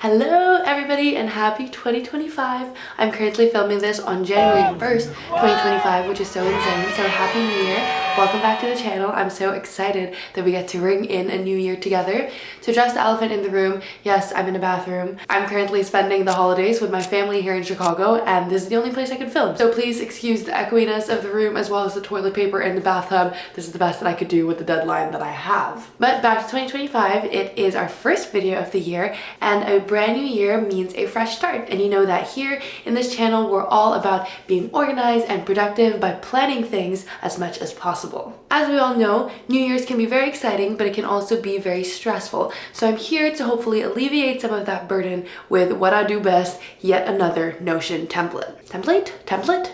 Hello everybody and happy 2025. I'm currently filming this on January 1st, 2025, which is so insane. So happy new year. Welcome back to the channel. I'm so excited that we get to ring in a new year together. To address the elephant in the room, yes, I'm in a bathroom. I'm currently spending the holidays with my family here in Chicago, and this is the only place I can film. So please excuse the echoiness of the room as well as the toilet paper in the bathtub. This is the best that I could do with the deadline that I have. But back to 2025, it is our first video of the year, and a brand new year means a fresh start. And you know that here in this channel, we're all about being organized and productive by planning things as much as possible. As we all know, New Year's can be very exciting, but it can also be very stressful. So I'm here to hopefully alleviate some of that burden with what I do best, yet another Notion template. Template.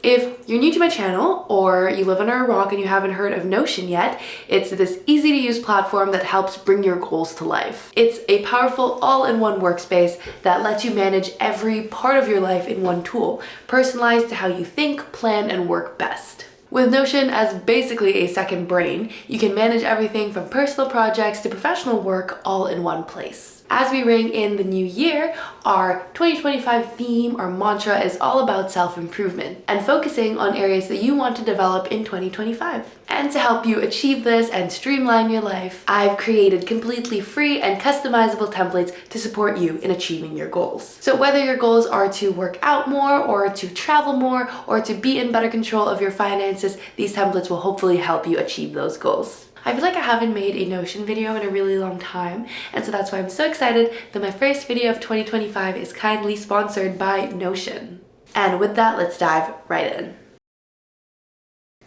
If you're new to my channel or you live under a rock and you haven't heard of Notion yet, it's this easy to use platform that helps bring your goals to life. It's a powerful all-in-one workspace that lets you manage every part of your life in one tool, personalized to how you think, plan, and work best. With Notion as basically a second brain, you can manage everything from personal projects to professional work all in one place. As we ring in the new year, our 2025 theme or mantra is all about self-improvement and focusing on areas that you want to develop in 2025. And to help you achieve this and streamline your life, I've created completely free and customizable templates to support you in achieving your goals. So whether your goals are to work out more or to travel more or to be in better control of your finances, these templates will hopefully help you achieve those goals. I feel like I haven't made a Notion video in a really long time, and so that's why I'm so excited that my first video of 2025 is kindly sponsored by Notion. And with that, let's dive right in.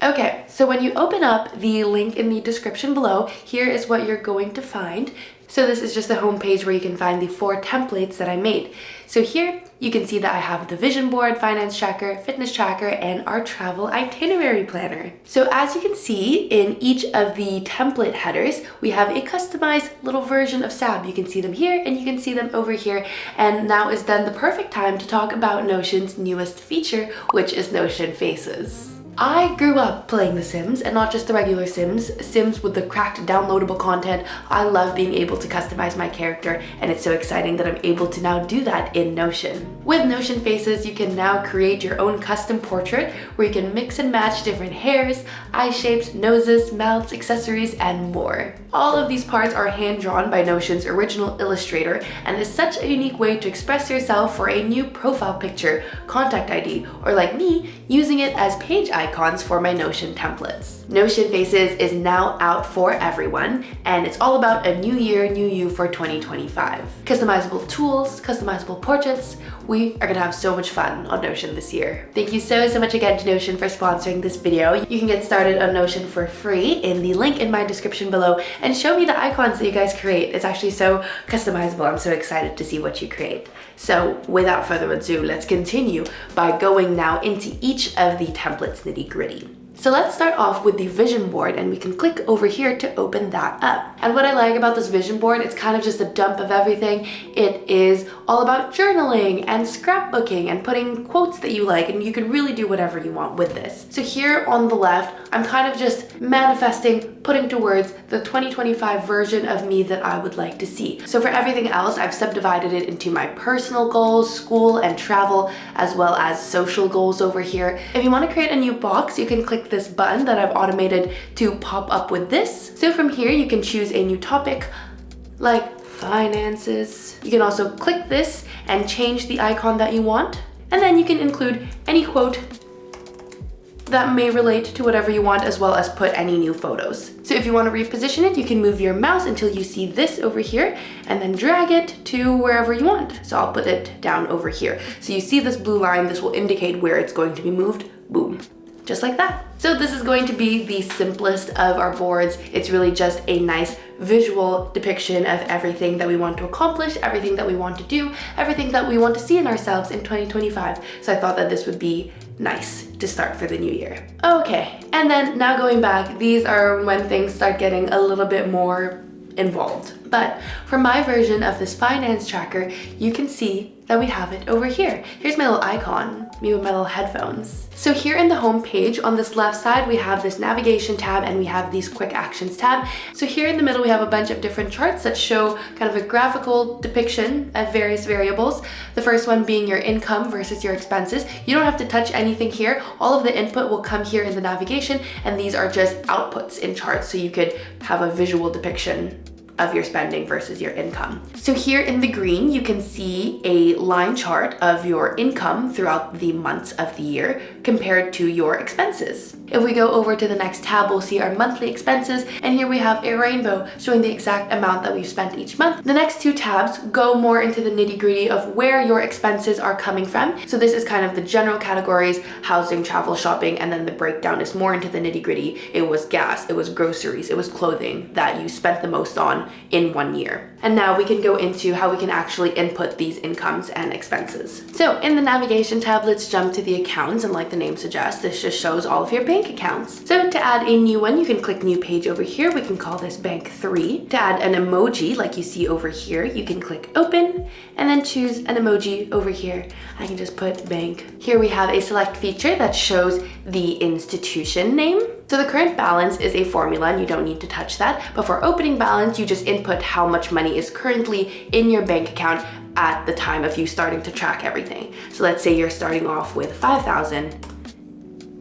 Okay, so when you open up the link in the description below, here is what you're going to find. So this is just the home page where you can find the 4 templates that I made. So here you can see that I have the vision board, finance tracker, fitness tracker, and our travel itinerary planner. So as you can see in each of the template headers, we have a customized little version of SAB. You can see them here and you can see them over here. And now is then the perfect time to talk about Notion's newest feature, which is Notion Faces. I grew up playing The Sims, and not just the regular Sims with the cracked downloadable content. I love being able to customize my character, and it's so exciting that I'm able to now do that in Notion. With Notion Faces, you can now create your own custom portrait where you can mix and match different hairs, eye shapes, noses, mouths, accessories, and more. All of these parts are hand-drawn by Notion's original illustrator, and is such a unique way to express yourself for a new profile picture, contact ID, or like me, using it as page icons for my Notion templates. Notion Faces is now out for everyone, and it's all about a new year, new you for 2025. Customizable tools, customizable portraits. We are gonna have so much fun on Notion this year. Thank you so much again to Notion for sponsoring this video. You can get started on Notion for free in the link in my description below, and show me the icons that you guys create. It's actually so customizable. I'm so excited to see what you create. So without further ado, let's continue by going now into each of the templates nitty-gritty. So let's start off with the vision board, and we can click over here to open that up. And what I like about this vision board, it's kind of just a dump of everything. It is all about journaling and scrapbooking and putting quotes that you like, and you can really do whatever you want with this. So here on the left, I'm kind of just manifesting, putting to words the 2025 version of me that I would like to see. So for everything else, I've subdivided it into my personal goals, school and travel, as well as social goals over here. If you want to create a new box, you can click this button that I've automated to pop up with this. So from here, you can choose a new topic like finances. You can also click this and change the icon that you want. And then you can include any quote that may relate to whatever you want, as well as put any new photos. So if you want to reposition it, you can move your mouse until you see this over here and then drag it to wherever you want. So I'll put it down over here. So you see this blue line, this will indicate where it's going to be moved. Boom. Just like that. So this is going to be the simplest of our boards. It's really just a nice visual depiction of everything that we want to accomplish, everything that we want to do, everything that we want to see in ourselves in 2025. So I thought that this would be nice to start for the new year. Okay, and then now going back, these are when things start getting a little bit more involved. But for my version of this finance tracker, you can see that we have it over here. Here's my little icon, me with my little headphones. So here in the home page, on this left side, we have this navigation tab and we have these quick actions tab. So here in the middle, we have a bunch of different charts that show kind of a graphical depiction of various variables. The first one being your income versus your expenses. You don't have to touch anything here. All of the input will come here in the navigation, and these are just outputs in charts, so you could have a visual depiction of your spending versus your income. So here in the green, you can see a line chart of your income throughout the months of the year compared to your expenses. If we go over to the next tab, we'll see our monthly expenses, and here we have a rainbow showing the exact amount that we've spent each month. The next two tabs go more into the nitty-gritty of where your expenses are coming from. So this is kind of the general categories: housing, travel, shopping, and then the breakdown is more into the nitty-gritty. It was gas, it was groceries, it was clothing that you spent the most on in 1 year. And now we can go into how we can actually input these incomes and expenses. So in the navigation tab, let's jump to the accounts, and like the name suggests, this just shows all of your bank accounts. So to add a new one, you can click new page over here. We can call this bank 3. To add an emoji like you see over here, you can click open and then choose an emoji over here. I can just put bank. Here we have a select feature that shows the institution name. So the current balance is a formula and you don't need to touch that. But for opening balance, you just input how much money is currently in your bank account at the time of you starting to track everything. So let's say you're starting off with 5,000.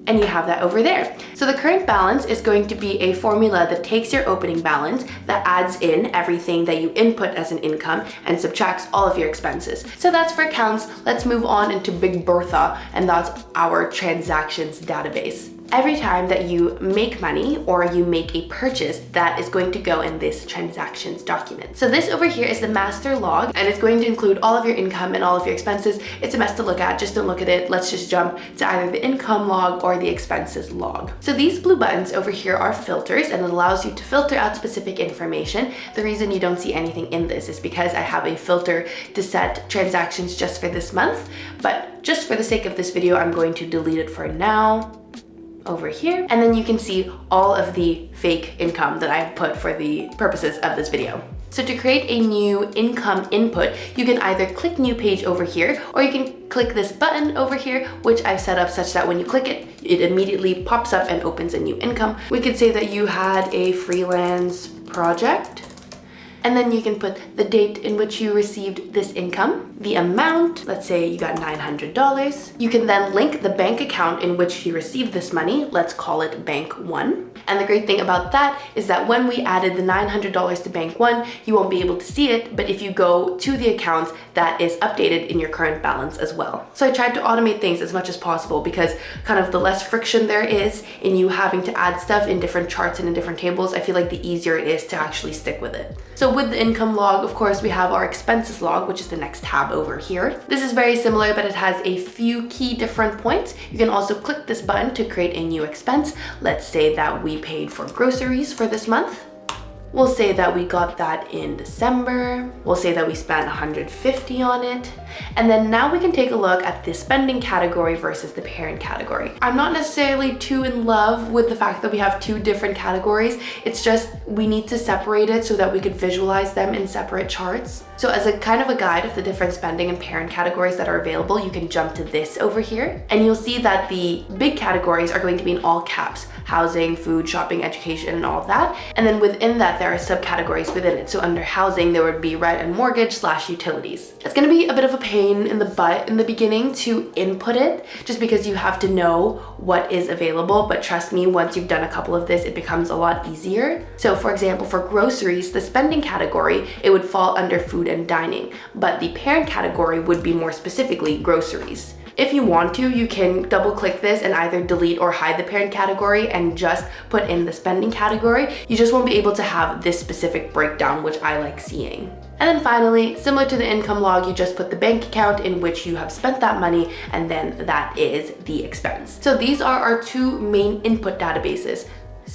And you have that over there. So the current balance is going to be a formula that takes your opening balance, that adds in everything that you input as an income and subtracts all of your expenses. So that's for accounts. Let's move on into Big Bertha, and that's our transactions database. Every time that you make money or you make a purchase, that is going to go in this transactions document. So this over here is the master log, and it's going to include all of your income and all of your expenses. It's a mess to look at, just don't look at it. Let's just jump to either the income log or the expenses log. So these blue buttons over here are filters, and it allows you to filter out specific information. The reason you don't see anything in this is because I have a filter to set transactions just for this month, but just for the sake of this video, I'm going to delete it for now. Over here, and then you can see all of the fake income that I've put for the purposes of this video. So to create a new income input, you can either click new page over here, or you can click this button over here, which I've set up such that when you click it, it immediately pops up and opens a new income. We could say that you had a freelance project, and then you can put the date in which you received this income, the amount, let's say you got $900. You can then link the bank account in which you received this money. Let's call it Bank 1. And the great thing about that is that when we added the $900 to Bank 1, you won't be able to see it, but if you go to the account, that is updated in your current balance as well. So I tried to automate things as much as possible, because kind of the less friction there is in you having to add stuff in different charts and in different tables, I feel like the easier it is to actually stick with it. So with the income log, of course, we have our expenses log, which is the next tab over here. This is very similar, but it has a few key different points. You can also click this button to create a new expense. Let's say that we paid for groceries for this month. We'll say that we got that in December. We'll say that we spent $150 on it. And then now we can take a look at the spending category versus the parent category. I'm not necessarily too in love with the fact that we have two different categories. It's just we need to separate it so that we could visualize them in separate charts. So as a kind of a guide of the different spending and parent categories that are available, you can jump to this over here, and you'll see that the big categories are going to be in all caps: housing, food, shopping, education, and all of that. And then within that, there are subcategories within it. So under housing, there would be rent and mortgage / utilities. It's gonna be a bit of a pain in the butt in the beginning to input it, just because you have to know what is available. But trust me, once you've done a couple of this, it becomes a lot easier. So for example, for groceries, the spending category, it would fall under food and dining, but the parent category would be more specifically groceries. If you want to, you can double click this and either delete or hide the parent category and just put in the spending category. You just won't be able to have this specific breakdown, which I like seeing. And then finally, similar to the income log, you just put the bank account in which you have spent that money, and then that is the expense. So these are our two main input databases.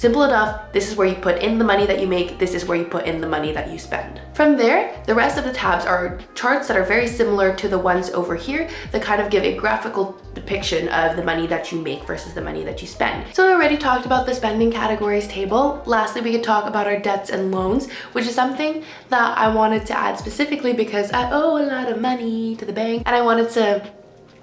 Simple enough. This is where you put in the money that you make. This is where you put in the money that you spend. From there, the rest of the tabs are charts that are very similar to the ones over here that kind of give a graphical depiction of the money that you make versus the money that you spend. So we already talked about the spending categories table. Lastly, we could talk about our debts and loans, which is something that I wanted to add specifically because I owe a lot of money to the bank and I wanted to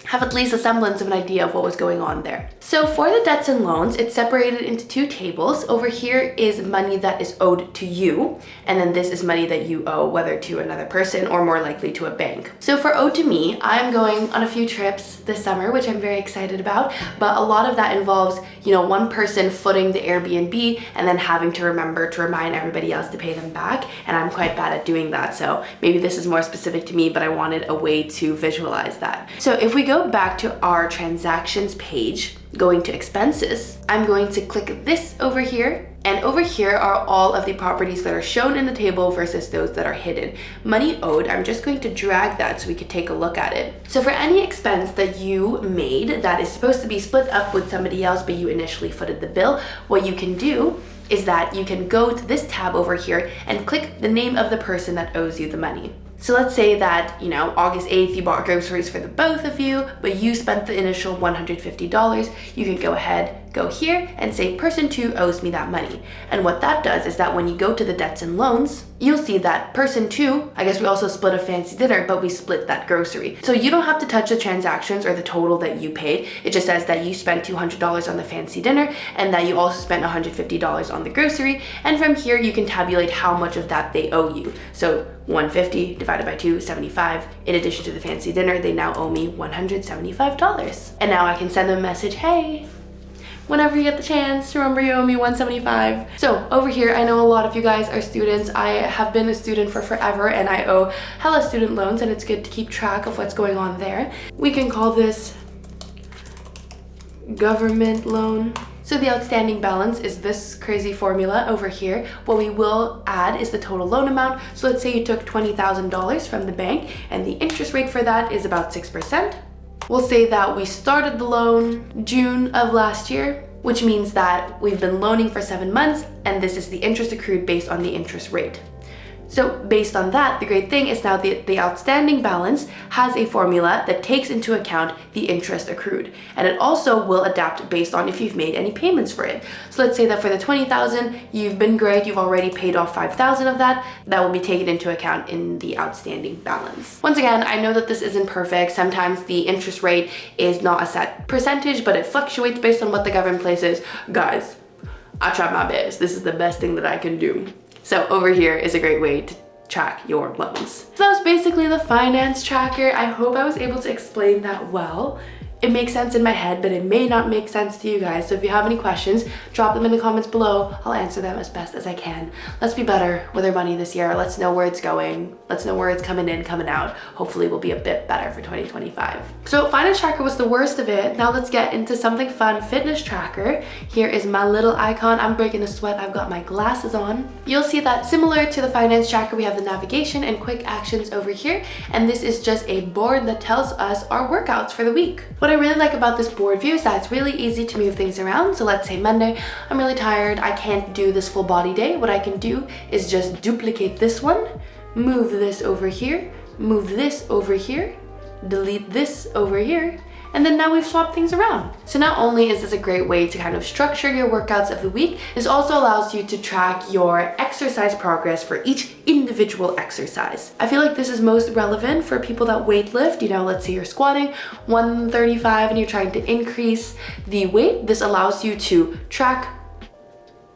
have at least a semblance of an idea of what was going on there. So for the debts and loans, it's separated into two tables. Over here is money that is owed to you, and then this is money that you owe, whether to another person or more likely to a bank. So for owed to me, I'm going on a few trips this summer, which I'm very excited about, but a lot of that involves, one person footing the Airbnb and then having to remember to remind everybody else to pay them back, and I'm quite bad at doing that, so maybe this is more specific to me, but I wanted a way to visualize that. So if we go back to our transactions page, going to expenses, I'm going to click this over here, and over here are all of the properties that are shown in the table versus those that are hidden. Money owed, I'm just going to drag that so we could take a look at it. So for any expense that you made that is supposed to be split up with somebody else but you initially footed the bill, what you can do is that you can go to this tab over here and click the name of the person that owes you the money. So let's say that, August 8th, you bought groceries for the both of you, but you spent the initial $150. You can go ahead, go here and say person 2 owes me that money. And what that does is that when you go to the debts and loans, you'll see that person 2, I guess we also split a fancy dinner, but we split that grocery. So you don't have to touch the transactions or the total that you paid. It just says that you spent $200 on the fancy dinner and that you also spent $150 on the grocery. And from here, you can tabulate how much of that they owe you. So 150 divided by 2, 75. In addition to the fancy dinner, they now owe me $175. And now I can send them a message, hey, whenever you get the chance, remember you owe me $175. So over here, I know a lot of you guys are students. I have been a student for forever and I owe hella student loans, and it's good to keep track of what's going on there. We can call this government loan. So the outstanding balance is this crazy formula over here. What we will add is the total loan amount. So let's say you took $20,000 from the bank and the interest rate for that is about 6%. We'll say that we started the loan June of last year, which means that we've been loaning for 7 months and this is the interest accrued based on the interest rate. So based on that, the great thing is now the outstanding balance has a formula that takes into account the interest accrued. And it also will adapt based on if you've made any payments for it. So let's say that for the $20,000, you've been great, you've already paid off $5,000 of that. That will be taken into account in the outstanding balance. Once again, I know that this isn't perfect. Sometimes the interest rate is not a set percentage, but it fluctuates based on what the government places. Guys, I tried my best. This is the best thing that I can do. So over here is a great way to track your loans. So that was basically the finance tracker. I hope I was able to explain that well. It makes sense in my head, but it may not make sense to you guys. So if you have any questions, drop them in the comments below. I'll answer them as best as I can. Let's be better with our money this year. Let's know where it's going. Let's know where it's coming in, coming out. Hopefully we'll be a bit better for 2025. So finance tracker was the worst of it. Now let's get into something fun. Fitness tracker. Here is my little icon. I'm breaking a sweat. I've got my glasses on. You'll see that similar to the finance tracker, we have the navigation and quick actions over here. And this is just a board that tells us our workouts for the week. What I really like about this board view is that it's really easy to move things around. So let's say Monday, I'm really tired, I can't do this full body day. What I can do is just duplicate this one, move this over here, move this over here, delete this over here, and then now we've swapped things around. So not only is this a great way to kind of structure your workouts of the week, this also allows you to track your exercise progress for each individual exercise. I feel like this is most relevant for people that weight lift. Let's say you're squatting 135 and you're trying to increase the weight. This allows you to track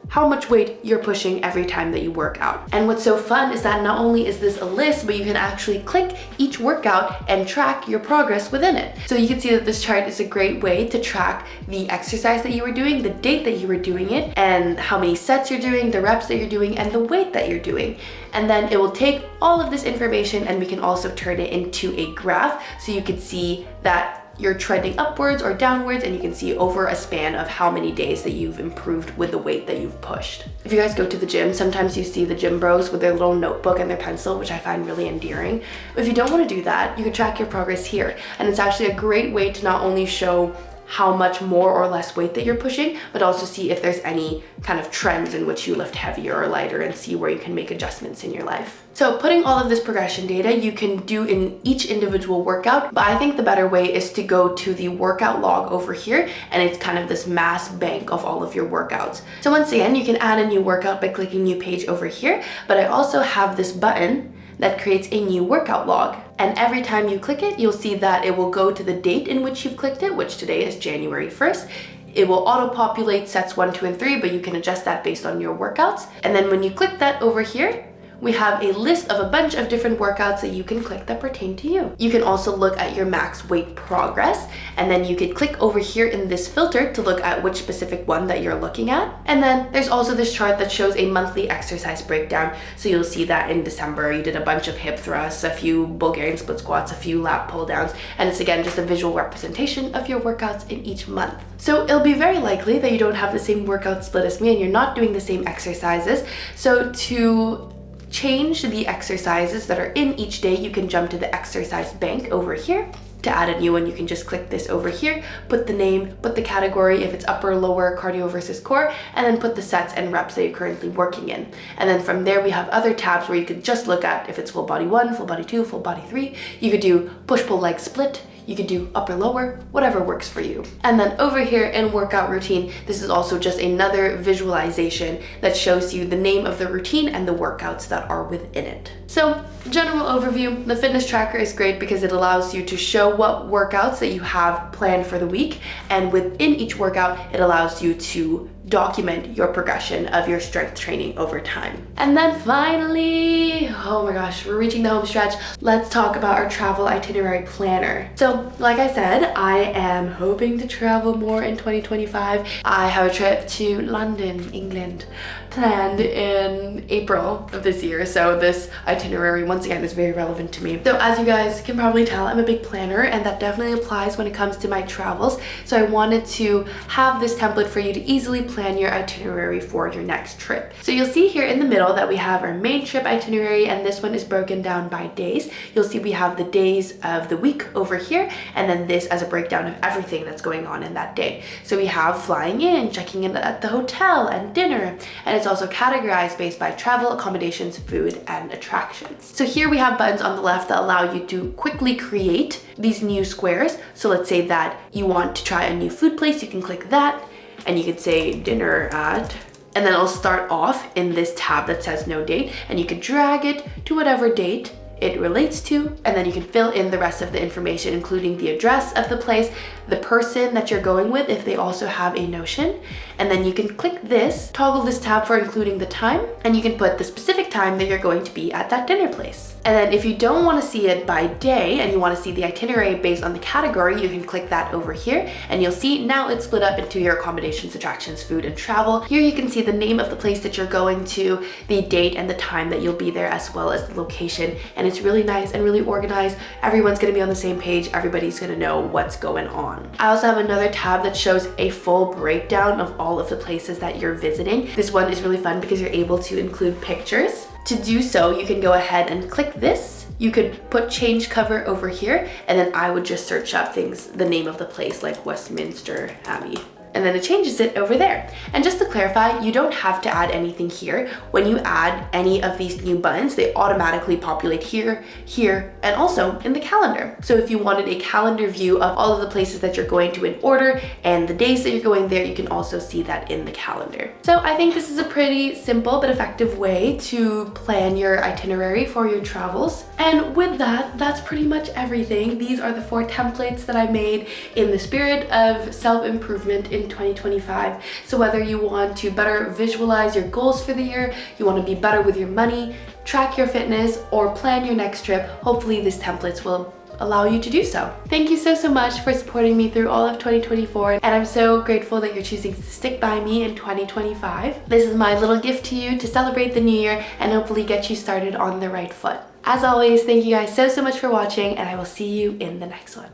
how much weight you're pushing every time that you work out. And what's so fun is that not only is this a list, but you can actually click each workout and track your progress within it. So you can see that this chart is a great way to track the exercise that you were doing, the date that you were doing it, and how many sets you're doing, the reps that you're doing, and the weight that you're doing. And then it will take all of this information and we can also turn it into a graph so you can see that you're trending upwards or downwards, and you can see over a span of how many days that you've improved with the weight that you've pushed. If you guys go to the gym, sometimes you see the gym bros with their little notebook and their pencil, which I find really endearing. If you don't want to do that, you can track your progress here. And it's actually a great way to not only show how much more or less weight that you're pushing, but also see if there's any kind of trends in which you lift heavier or lighter and see where you can make adjustments in your life. So putting all of this progression data you can do in each individual workout, but I think the better way is to go to the workout log over here, and it's kind of this mass bank of all of your workouts. So once again, you can add a new workout by clicking new page over here, but I also have this button that creates a new workout log. And every time you click it, you'll see that it will go to the date in which you've clicked it, which today is January 1st. It will auto-populate sets 1, 2, and 3, but you can adjust that based on your workouts. And then when you click that over here, we have a list of a bunch of different workouts that you can click that pertain to you. You can also look at your max weight progress, and then you could click over here in this filter to look at which specific one that you're looking at. And then there's also this chart that shows a monthly exercise breakdown. So you'll see that in December, you did a bunch of hip thrusts, a few Bulgarian split squats, a few lat pull downs, and it's again just a visual representation of your workouts in each month. So it'll be very likely that you don't have the same workout split as me and you're not doing the same exercises. So to change the exercises that are in each day, you can jump to the exercise bank over here. To add a new one, you can just click this over here, put the name, put the category, if it's upper, lower, cardio versus core, and then put the sets and reps that you're currently working in. And then from there, we have other tabs where you could just look at if it's full body 1, full body 2, full body 3. You could do push-pull leg split. You could do upper lower, whatever works for you. And then over here in workout routine, this is also just another visualization that shows you the name of the routine and the workouts that are within it. So general overview, the fitness tracker is great because it allows you to show what workouts that you have planned for the week. And within each workout, it allows you to document your progression of your strength training over time. And then finally, oh my gosh, we're reaching the home stretch. Let's talk about our travel itinerary planner. So like I said, I am hoping to travel more in 2025. I have a trip to London, England, planned in April of this year. So this itinerary, once again, is very relevant to me. So as you guys can probably tell, I'm a big planner, and that definitely applies when it comes to my travels. So I wanted to have this template for you to easily plan your itinerary for your next trip. So you'll see here in the middle that we have our main trip itinerary, and this one is broken down by days. You'll see we have the days of the week over here, and then this as a breakdown of everything that's going on in that day. So we have flying in, checking in at the hotel, and dinner, and it's also categorized based by travel, accommodations, food, and attractions. So here we have buttons on the left that allow you to quickly create these new squares. So let's say that you want to try a new food place, you can click that, and you could say dinner at, and then it'll start off in this tab that says no date, and you could drag it to whatever date it relates to, and then you can fill in the rest of the information, including the address of the place, the person that you're going with if they also have a notion, and then you can click this, toggle this tab for including the time, and you can put the specific time that you're going to be at that dinner place. And then if you don't want to see it by day and you want to see the itinerary based on the category, you can click that over here, and you'll see now it's split up into your accommodations, attractions, food, and travel. Here you can see the name of the place that you're going to, the date and the time that you'll be there, as well as the location. And it's really nice and really organized. Everyone's going to be on the same page. Everybody's going to know what's going on. I also have another tab that shows a full breakdown of all of the places that you're visiting. This one is really fun because you're able to include pictures. To do so, you can go ahead and click this. You could put change cover over here, and then I would just search up things, the name of the place, like Westminster Abbey. And then it changes it over there. And just to clarify, you don't have to add anything here. When you add any of these new buttons, they automatically populate here, here, and also in the calendar. So if you wanted a calendar view of all of the places that you're going to in order and the days that you're going there, you can also see that in the calendar. So I think this is a pretty simple but effective way to plan your itinerary for your travels. And with that, that's pretty much everything. These are the 4 templates that I made in the spirit of self-improvement in 2025. So whether you want to better visualize your goals for the year, you want to be better with your money, track your fitness, or plan your next trip, hopefully these templates will allow you to do so. Thank you so much for supporting me through all of 2024, and I'm so grateful that you're choosing to stick by me in 2025. This is my little gift to you to celebrate the new year and hopefully get you started on the right foot. As always, thank you guys so much for watching, and I will see you in the next one.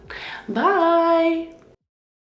Bye!